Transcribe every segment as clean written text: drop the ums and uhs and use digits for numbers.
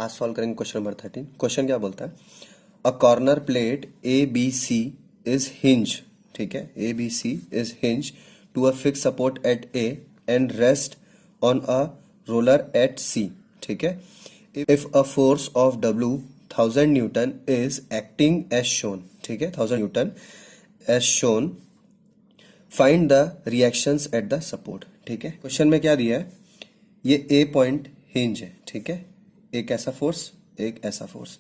आज सॉल्व करेंगे question number 13। Question क्या बोलता है, a corner plate A B C is hinge, ठीक है, A B C is hinge to a fix support at A and rest on a roller at C, ठीक है। If a force of W 1000 newton is acting as shown, ठीक है, 1000 newton as shown, find the reactions at the support, ठीक है। Question में क्या दिया है, ये ए पॉइंट हिंज है, ठीक है, एक ऐसा फोर्स एक ऐसा फोर्स,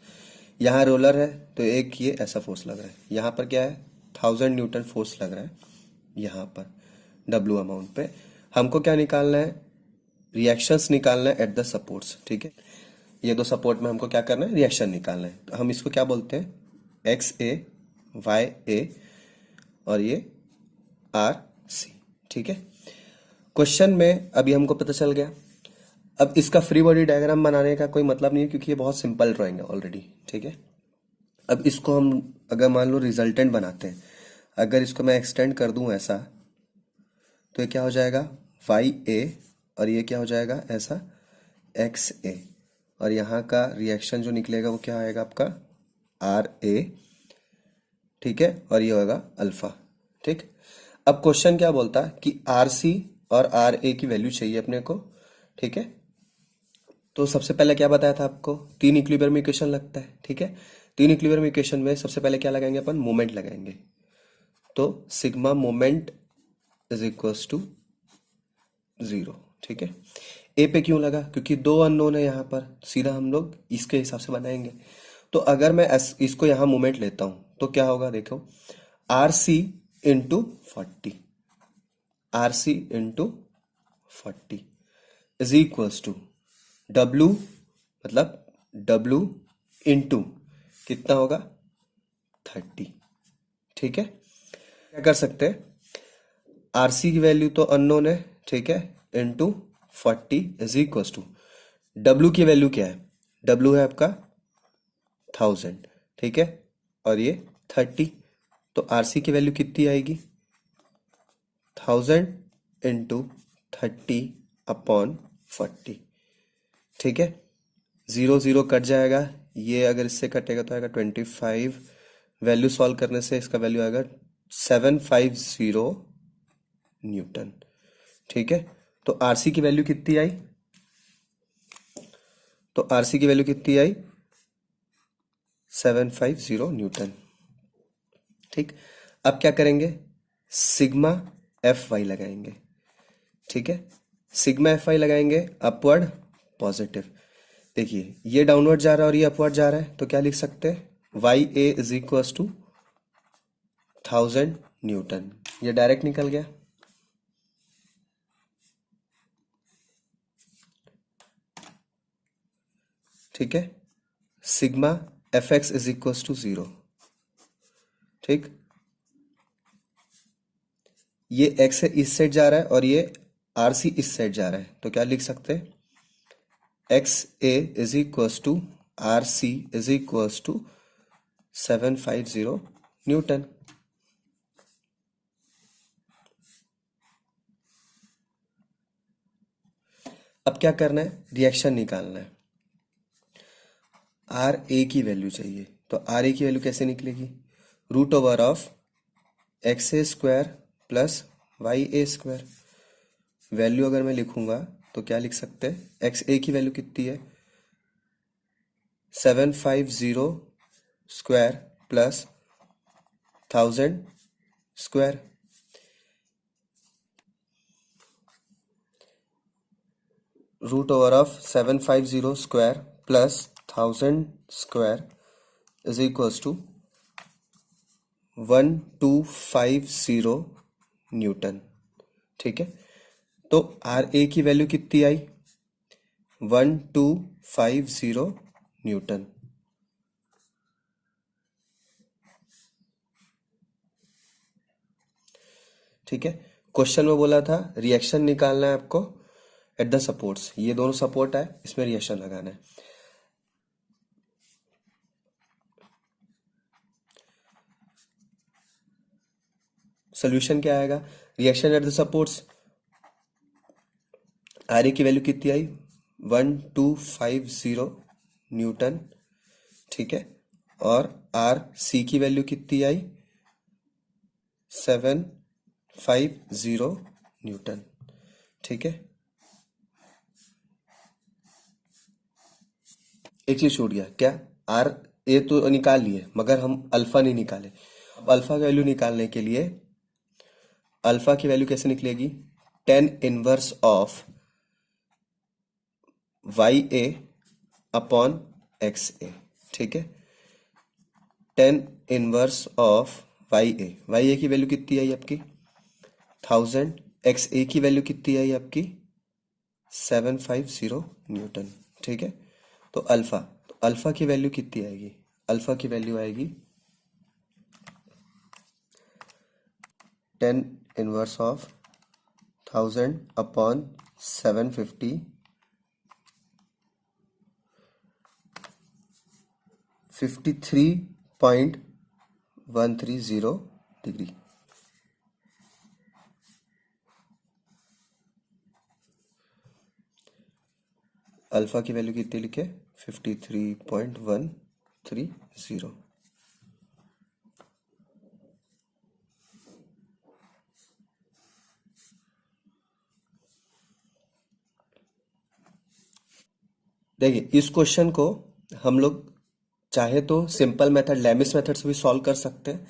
यहाँ रोलर है तो एक ये ऐसा फोर्स लग रहा है, यहाँ पर क्या है 1000 न्यूटन फोर्स लग रहा है, यहाँ पर डब्ल्यू अमाउंट पे हमको क्या निकालना है, रिएक्शंस निकालना है एट द सपोर्ट्स, ठीक है। ये दो सपोर्ट में हमको क्या करना है, रिएक्शन निकालना है, तो हम इसको क्या बोलते हैं, एक्स ए वाई ए और ये आर सी, ठीक है। क्वेश्चन में अभी हमको पता चल गया। अब इसका फ्री बॉडी डायग्राम बनाने का कोई मतलब नहीं है क्योंकि ये बहुत सिंपल ड्राइंग है ऑलरेडी, ठीक है। अब इसको हम अगर मान लो रिजल्टेंट बनाते हैं, अगर इसको मैं एक्सटेंड कर दूं ऐसा, तो ये क्या हो जाएगा वाई ए और ये क्या हो जाएगा ऐसा एक्स ए, और यहाँ का रिएक्शन जो निकलेगा वो क्या आएगा आपका आर ए, ठीक है, और ये होगा अल्फा, ठीक। अब क्वेश्चन क्या बोलता है कि आर सी और आर ए की वैल्यू चाहिए अपने को, ठीक है। तो सबसे पहले क्या बताया था आपको, तीन इक्विलिब्रियम इक्वेशन लगता है, ठीक है। तीन इक्विलिब्रियम इक्वेशन में सबसे पहले क्या लगाएंगे अपन, मोमेंट लगाएंगे, तो sigma moment is equals to 0, ठीक है। ए पे क्यों लगा, क्योंकि दो अननोन है यहाँ पर, सीधा हम लोग इसके हिसाब से बनाएंगे। तो अगर मैं इसको यहाँ मोमेंट लेता हूँ तो क्या होगा, देखो R C into 40, R C into 40 is equals to W, मतलब डब्लू इंटू कितना होगा 30, ठीक है। क्या कर सकते हैं, आरसी की वैल्यू तो अननोन है, ठीक है, into 40 is equals to W की वैल्यू क्या है, डब्लू है आपका 1000, ठीक है, और ये 30, तो आरसी की वैल्यू कितनी आएगी 1000 इंटू 30 अपॉन 40, ठीक है। 0 0 कट जाएगा, ये अगर इससे कटेगा तो आएगा 25, वैल्यू सॉल्व करने से इसका वैल्यू आएगा 750 न्यूटन, ठीक है। तो आरसी की वैल्यू कितनी आई, तो आरसी की वैल्यू कितनी आई 750 न्यूटन, ठीक। अब क्या करेंगे, सिग्मा एफ वाई लगाएंगे, ठीक है। सिग्मा एफ वाई लगाएंगे अपवर्ड पॉजिटिव, देखिए ये डाउनवर्ड जा रहा है और ये अपवर्ड जा रहा है, तो क्या लिख सकते हैं Y A is equals to 1000 newton, ये डायरेक्ट निकल गया, ठीक है। Sigma F X is equals to 0, ठीक। ये एक्स इस साइड जा रहा है और ये आर सी इस साइड जा रहा है, तो क्या लिख सकते हैं X A is equals to R C is equals to 750 newton. अब क्या करना है, रिएक्शन निकालना है, आर ए की वैल्यू चाहिए, तो आर ए की वैल्यू कैसे निकलेगी, root over of X A square plus Y A square. Value अगर मैं लिखूंगा तो क्या लिख सकते हैं, एक्स ए की वैल्यू कितनी है 750 square plus 1000 square, root over of 750 square plus 1000 square is equals to 1250 newton, ठीक है। तो आर ए की वैल्यू कितनी आई 1250 न्यूटन, ठीक है। क्वेश्चन में बोला था रिएक्शन निकालना है आपको एट द सपोर्ट्स, ये दोनों सपोर्ट है, इसमें रिएक्शन लगाना है। सोल्यूशन क्या आएगा, reaction at the supports, R A की वैल्यू कितनी आई 1250 न्यूटन, ठीक है। और आर सी की वैल्यू कितनी आई, 750 न्यूटन, ठीक है। एक चीज छूट गया क्या, आर ए तो निकाल लिए मगर हम अल्फा नहीं निकाले। अब अल्फा की वैल्यू निकालने के लिए अल्फा की वैल्यू कैसे निकलेगी, 10 inverse of y a upon x a, ठीक है। 10 इनवर्स ऑफ वाई ए की वैल्यू कितनी आई आपकी 1000, एक्स ए की वैल्यू कितनी आई आपकी 750 न्यूटन, ठीक है। तो अल्फा की वैल्यू कितनी आएगी, अल्फा की वैल्यू आएगी 10 inverse of 1000 upon 750, 53.130 degree. Alpha की वैल्यू कितनी लिखे, 53.130। देखिए इस क्वेश्चन को हम लोग चाहे तो सिंपल मेथड लेमिस मेथड से भी सॉल्व कर सकते हैं।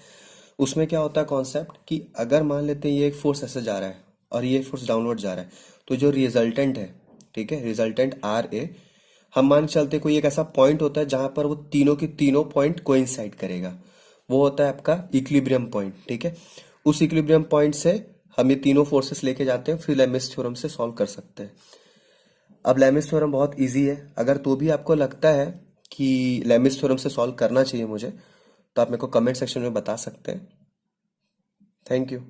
उसमें क्या होता है कॉन्सेप्ट कि अगर मान लेते हैं ये एक फोर्स ऐसे जा रहा है और ये फोर्स डाउनवर्ड जा रहा है, तो जो रिजल्टेंट है, ठीक है, रिजल्टेंट आर ए, हम मान के चलते कोई एक ऐसा पॉइंट होता है जहां पर वो तीनों की तीनों पॉइंट कोइंसाइड करेगा, वो होता है आपका इक्विलिब्रियम पॉइंट, ठीक है। उस इक्विलिब्रियम पॉइंट से हम ये तीनों फोर्सेस लेके जाते हैं, फिर लेमिस थ्योरम से सॉल्व कर सकते हैं। अब लेमिस थ्योरम बहुत इजी है, अगर तो भी आपको लगता है कि लेमिस थ्योरम से सॉल्व करना चाहिए मुझे, तो आप मेरे को कमेंट सेक्शन में बता सकते हैं। Thank you.